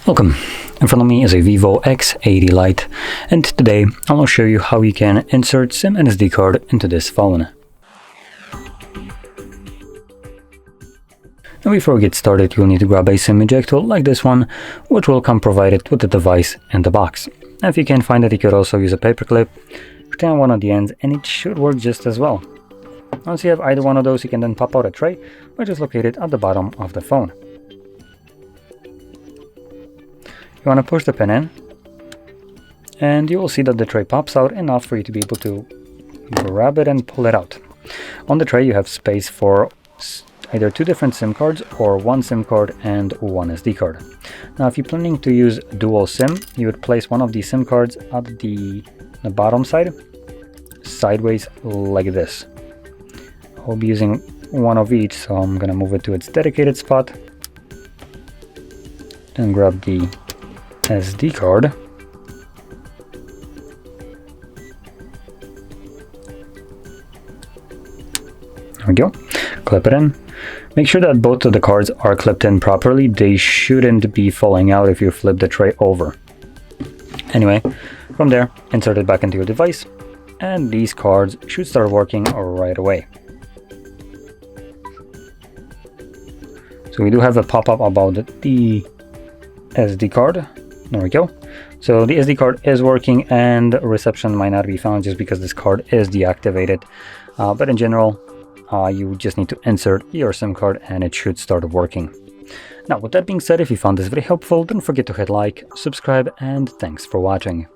Welcome. In front of me is a VIVO X80 Lite, and today I will show you how you can insert SIM and SD card into this phone. And before we get started, you'll need to grab a SIM ejector like this one, which will come provided with the device in the box. And if you can't find it, you could also use a paper clip, put on one of the ends, and it should work just as well. Once you have either one of those, you can then pop out a tray, which is located at the bottom of the phone. You want to push the pin in, and you will see that the tray pops out enough for you to be able to grab it and pull it out. On the tray you have space for either two different SIM cards or one SIM card and one SD card. Now if you're planning to use dual SIM, you would place one of these SIM cards at the bottom side, sideways like this. I'll be using one of each, so I'm going to move it to its dedicated spot and grab the SD card. There we go. Clip it in. Make sure that both of the cards are clipped in properly. They shouldn't be falling out if you flip the tray over. Anyway, from there, insert it back into your device, and these cards should start working right away. So we do have a pop-up about the SD card. There we go. So the SD card is working and reception might not be found just because this card is deactivated. But in general, you just need to insert your SIM card and it should start working. Now, with that being said, if you found this very helpful, don't forget to hit like, subscribe, and thanks for watching.